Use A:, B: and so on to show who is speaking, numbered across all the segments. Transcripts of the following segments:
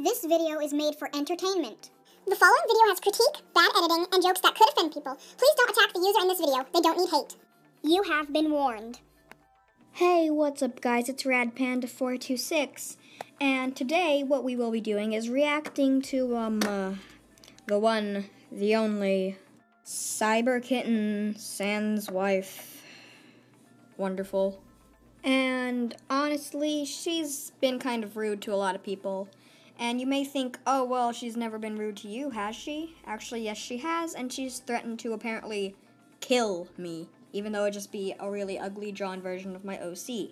A: This video is made for entertainment. The following video has critique, bad editing, and jokes that could offend people. Please don't attack the user in this video. They don't need hate. You have been warned.
B: Hey, what's up guys? It's RadPanda426, and today what we will be doing is reacting to, the one, the only, Cyber Kitten, Sans wife. Wonderful. And honestly, she's been kind of rude to a lot of people. And you may think, oh, well, she's never been rude to you, has she? Actually, yes, she has, and she's threatened to apparently kill me, even though it'd just be a really ugly drawn version of my OC.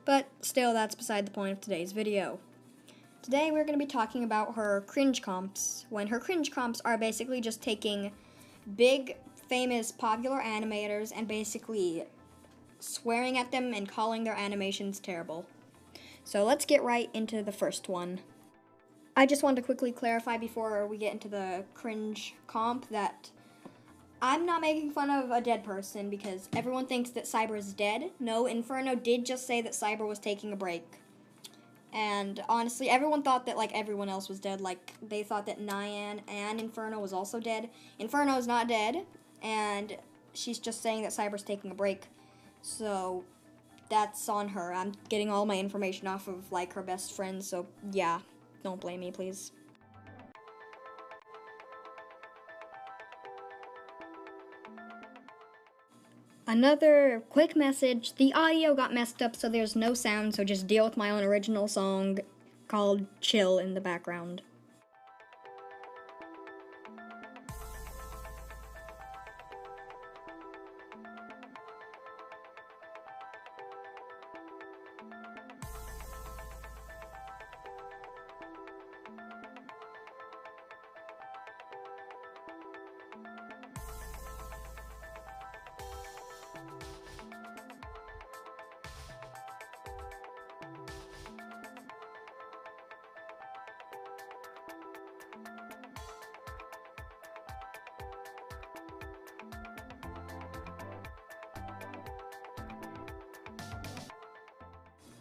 B: But still, that's beside the point of today's video. Today, we're going to be talking about her cringe comps, when her cringe comps are basically just taking big, famous, popular animators and basically swearing at them and calling their animations terrible. So let's get right into the first one. I just want to quickly clarify before we get into the cringe comp that I'm not making fun of a dead person because everyone thinks that Cyber is dead. No, Inferno did just say that Cyber was taking a break. And honestly, everyone thought that like everyone else was dead. Like they thought that Nyan and Inferno was also dead. Inferno is not dead, and she's just saying that Cyber's taking a break. So that's on her. I'm getting all my information off of like her best friend, so yeah. Don't blame me, please. Another quick message. The audio got messed up, so there's no sound, so just deal with my own original song called Chill in the background.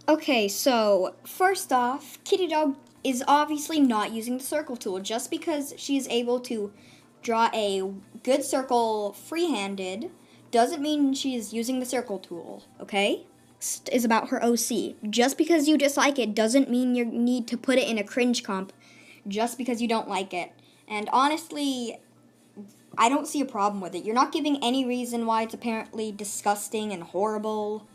B: Okay, so first off, Kitty Dog is obviously not using the circle tool. Just because she is able to draw a good circle free-handed doesn't mean she's using the circle tool, okay? Next is about her OC. Just because you dislike it doesn't mean you need to put it in a cringe comp just because you don't like it. And honestly, I don't see a problem with it. You're not giving any reason why it's apparently disgusting and horrible.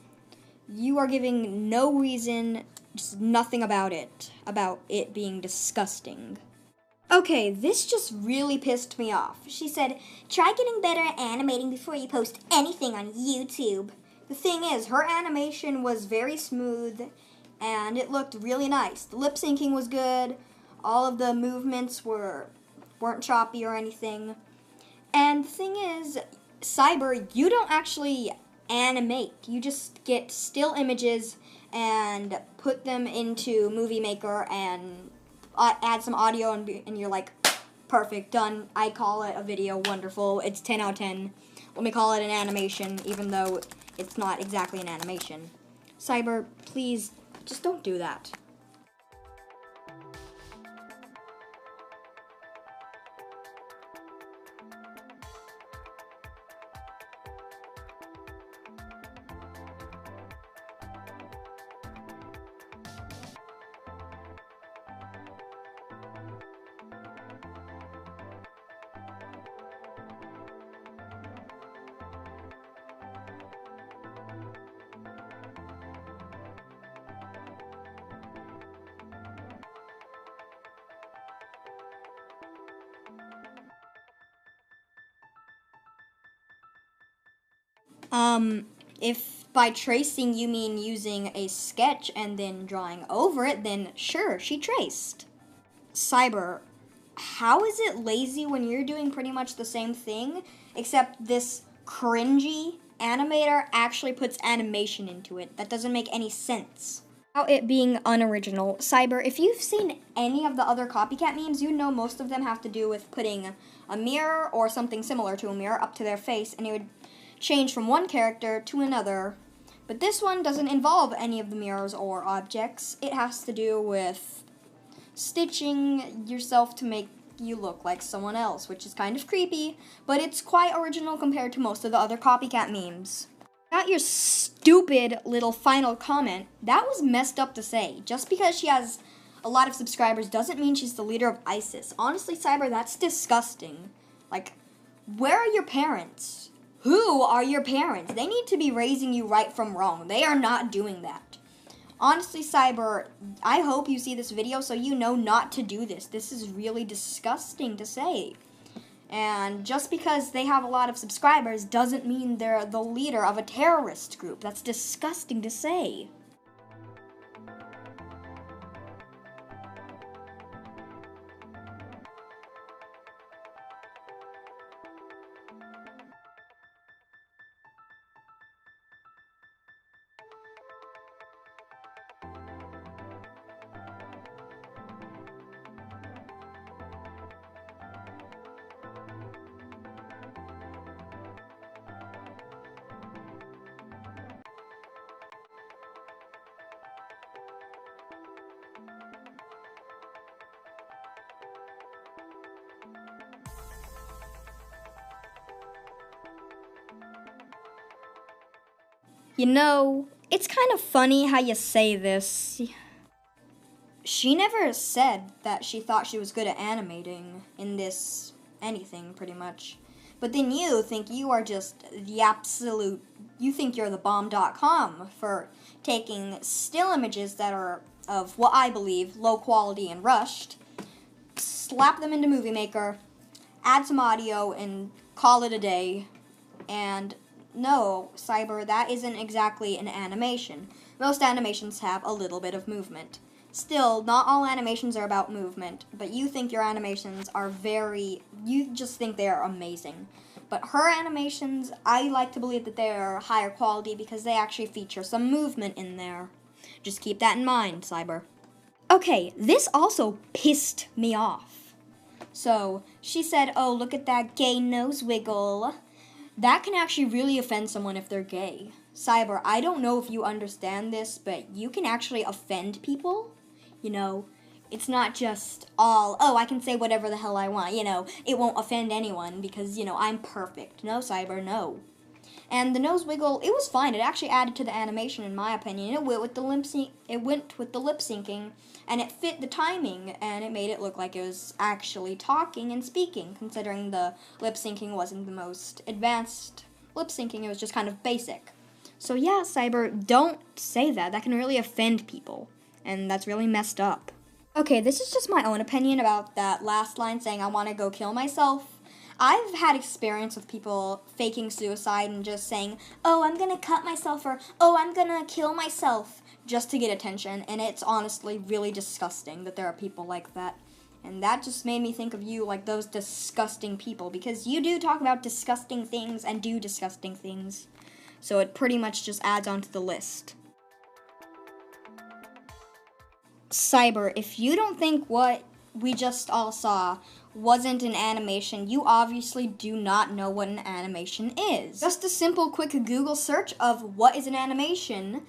B: You are giving no reason, just nothing about it being disgusting. Okay, this just really pissed me off. She said, try getting better at animating before you post anything on YouTube. The thing is, her animation was very smooth, and it looked really nice. The lip syncing was good, all of the movements weren't choppy or anything. And the thing is, Cyber, you don't actually animate. You just get still images and put them into Movie Maker and add some audio and you're like, perfect, done. I call it a video, wonderful. It's 10 out of 10. Let me call it an animation, even though it's not exactly an animation. Cyber, please, just don't do that. If by tracing you mean using a sketch and then drawing over it, then sure, she traced. Cyber, how is it lazy when you're doing pretty much the same thing, except this cringy animator actually puts animation into it? That doesn't make any sense. About it being unoriginal, Cyber, if you've seen any of the other copycat memes, you know most of them have to do with putting a mirror or something similar to a mirror up to their face, and it would change from one character to another. But this one doesn't involve any of the mirrors or objects. It has to do with stitching yourself to make you look like someone else, which is kind of creepy, but it's quite original compared to most of the other copycat memes. About your stupid little final comment, that was messed up to say. Just because she has a lot of subscribers doesn't mean she's the leader of ISIS. Honestly, Cyber, that's disgusting. Like, where are your parents? Who are your parents? They need to be raising you right from wrong. They are not doing that. Honestly, Cyber, I hope you see this video so you know not to do this. This is really disgusting to say. And just because they have a lot of subscribers doesn't mean they're the leader of a terrorist group. That's disgusting to say. You know, it's kind of funny how you say this. She never said that she thought she was good at animating in this anything, pretty much. But then you think you are just the absolute, you think you're the bomb.com for taking still images that are of what I believe low quality and rushed, slap them into Movie Maker, add some audio, and call it a day. And no, Cyber, that isn't exactly an animation. Most animations have a little bit of movement. Still, not all animations are about movement, but you think your animations are you just think they are amazing. But her animations, I like to believe that they are higher quality because they actually feature some movement in there. Just keep that in mind, Cyber. Okay, this also pissed me off. So, she said, oh, look at that gay nose wiggle. That can actually really offend someone if they're gay. Cyber, I don't know if you understand this, but you can actually offend people. You know, it's not just all, oh, I can say whatever the hell I want. You know, it won't offend anyone because, you know, I'm perfect. No, Cyber, no. And the nose wiggle, it was fine. It actually added to the animation, in my opinion. It went with the lip syncing, and it fit the timing, and it made it look like it was actually talking and speaking, considering the lip syncing wasn't the most advanced lip syncing. It was just kind of basic. So yeah, Cyber, don't say that. That can really offend people, and that's really messed up. Okay, this is just my own opinion about that last line saying, I want to go kill myself. I've had experience with people faking suicide and just saying, oh, I'm going to cut myself, or, oh, I'm going to kill myself, just to get attention, and it's honestly really disgusting that there are people like that. And that just made me think of you like those disgusting people, because you do talk about disgusting things and do disgusting things. So it pretty much just adds onto the list. Cyber, if you don't think what we just all saw wasn't an animation, you obviously do not know what an animation is. Just a simple quick Google search of what is an animation.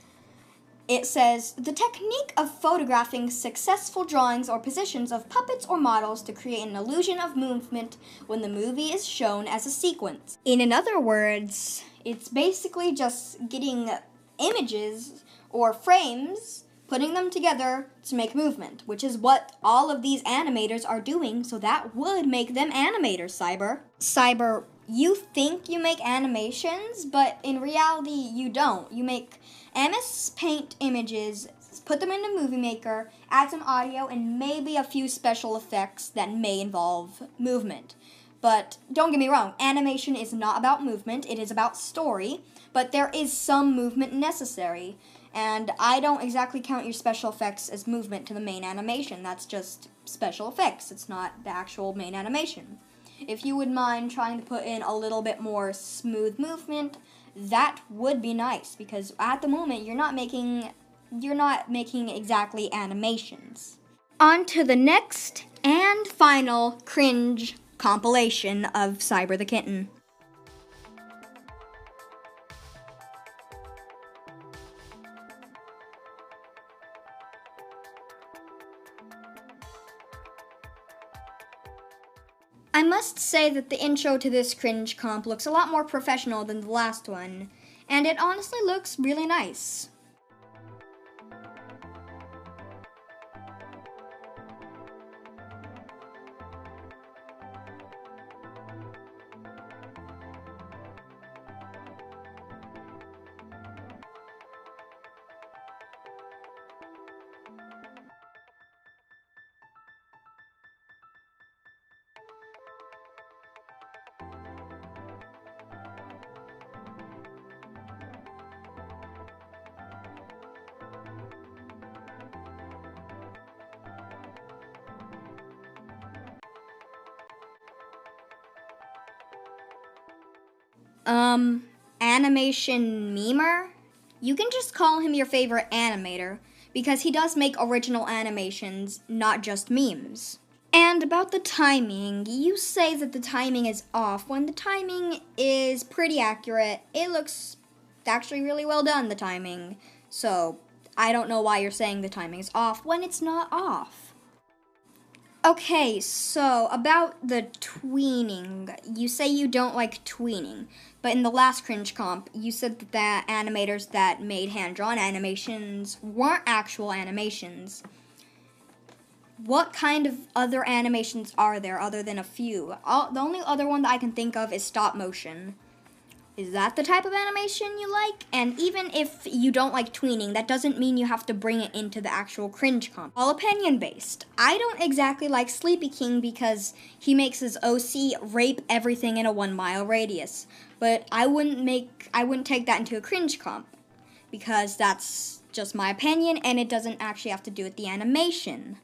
B: It says, the technique of photographing successful drawings or positions of puppets or models to create an illusion of movement when the movie is shown as a sequence. In other words, it's basically just getting images or frames, putting them together to make movement, which is what all of these animators are doing, so that would make them animators, Cyber. Cyber, you think you make animations, but in reality, you don't. You make MS Paint images, put them into Movie Maker, add some audio, and maybe a few special effects that may involve movement. But don't get me wrong, animation is not about movement, it is about story, but there is some movement necessary. And I don't exactly count your special effects as movement to the main animation. That's just special effects. It's not the actual main animation. If you would mind trying to put in a little bit more smooth movement, that would be nice, because at the moment you're not making exactly animations. On to the next and final cringe compilation of Cyber the Kitten. I must say that the intro to this cringe comp looks a lot more professional than the last one, and it honestly looks really nice. Animation memer? You can just call him your favorite animator, because he does make original animations, not just memes. And about the timing, you say that the timing is off, when the timing is pretty accurate. It looks actually really well done, the timing. So, I don't know why you're saying the timing is off when it's not off. Okay, so about the tweening, you say you don't like tweening, but in the last cringe comp, you said that the animators that made hand-drawn animations weren't actual animations. What kind of other animations are there other than a few? The only other one that I can think of is stop motion. Is that the type of animation you like? And even if you don't like tweening, that doesn't mean you have to bring it into the actual cringe comp. All opinion-based. I don't exactly like Sleepy King because he makes his OC rape everything in a 1 mile radius. But I wouldn't take that into a cringe comp because that's just my opinion and it doesn't actually have to do with the animation.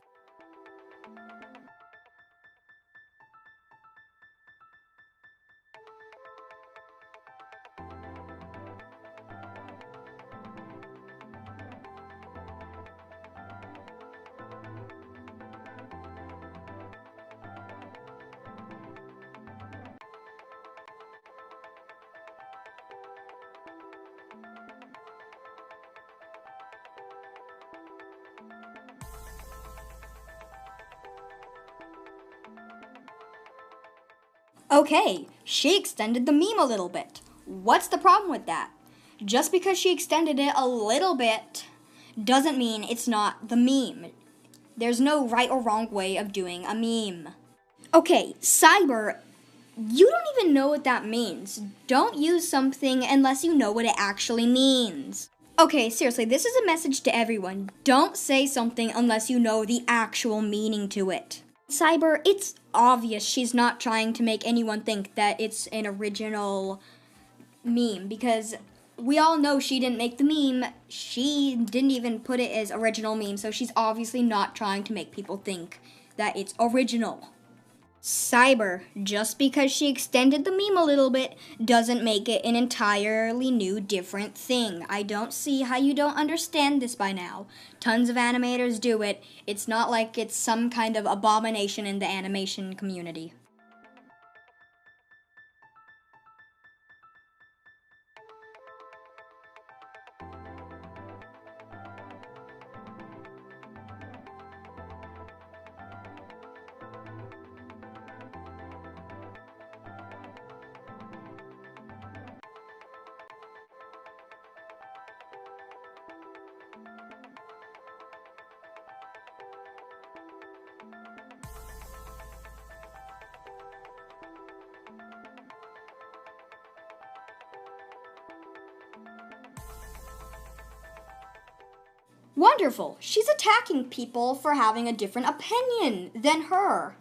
B: Okay, she extended the meme a little bit. What's the problem with that? Just because she extended it a little bit doesn't mean it's not the meme. There's no right or wrong way of doing a meme. Okay, Cyber, you don't even know what that means. Don't use something unless you know what it actually means. Okay, seriously, this is a message to everyone. Don't say something unless you know the actual meaning to it. Cyber, it's obvious she's not trying to make anyone think that it's an original meme because we all know she didn't make the meme. She didn't even put it as original meme, so she's obviously not trying to make people think that it's original. Cyber, just because she extended the meme a little bit doesn't make it an entirely new, different thing. I don't see how you don't understand this by now. Tons of animators do it. It's not like it's some kind of abomination in the animation community. Wonderful! She's attacking people for having a different opinion than her.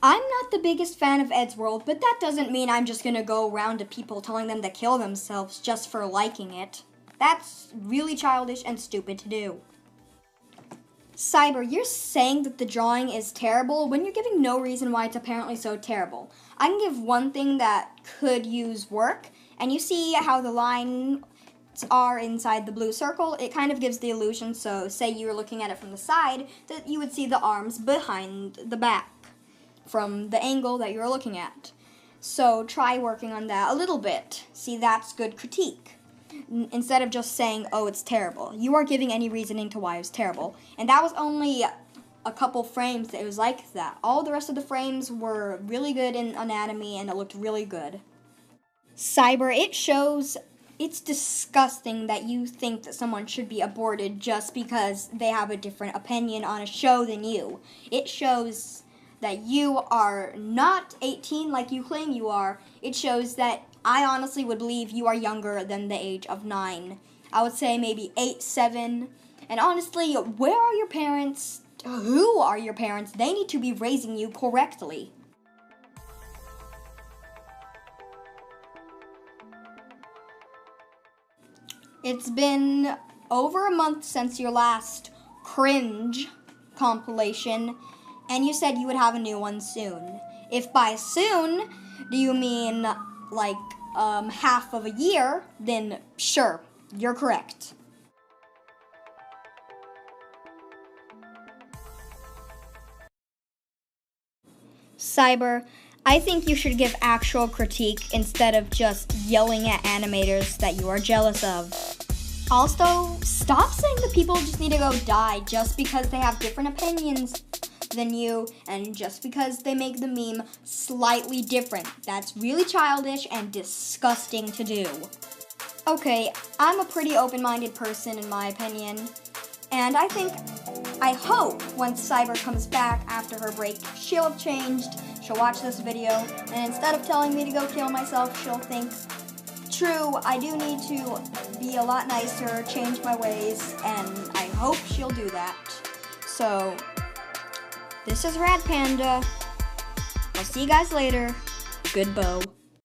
B: I'm not the biggest fan of Eddsworld, but that doesn't mean I'm just gonna go around to people telling them to kill themselves just for liking it. That's really childish and stupid to do. Cyber, you're saying that the drawing is terrible when you're giving no reason why it's apparently so terrible. I can give one thing that could use work, and you see how the lines are inside the blue circle. It kind of gives the illusion, so say you were looking at it from the side, that you would see the arms behind the back from the angle that you're looking at. So try working on that a little bit. See, that's good critique. Instead of just saying, oh, it's terrible. You weren't giving any reasoning to why it was terrible. And that was only a couple frames that it was like that. All the rest of the frames were really good in anatomy and it looked really good. Cyber, it's disgusting that you think that someone should be aborted just because they have a different opinion on a show than you. It shows that you are not 18 like you claim you are. It shows that I honestly would believe you are younger than the age of 9. I would say maybe 8, 7. And honestly, where are your parents? Who are your parents? They need to be raising you correctly. It's been over a month since your last cringe compilation, and you said you would have a new one soon. If by soon, do you mean like half of a year, then sure, you're correct. Cyber, I think you should give actual critique instead of just yelling at animators that you are jealous of. Also, stop saying that people just need to go die just because they have different opinions than you and just because they make the meme slightly different. That's really childish and disgusting to do. Okay, I'm a pretty open-minded person in my opinion, and I hope once Cyber comes back after her break, she'll have changed, she'll watch this video, and instead of telling me to go kill myself, she'll think, true, I do need to be a lot nicer, change my ways, and I hope she'll do that. So, this is Rad Panda. I'll see you guys later. Good bow.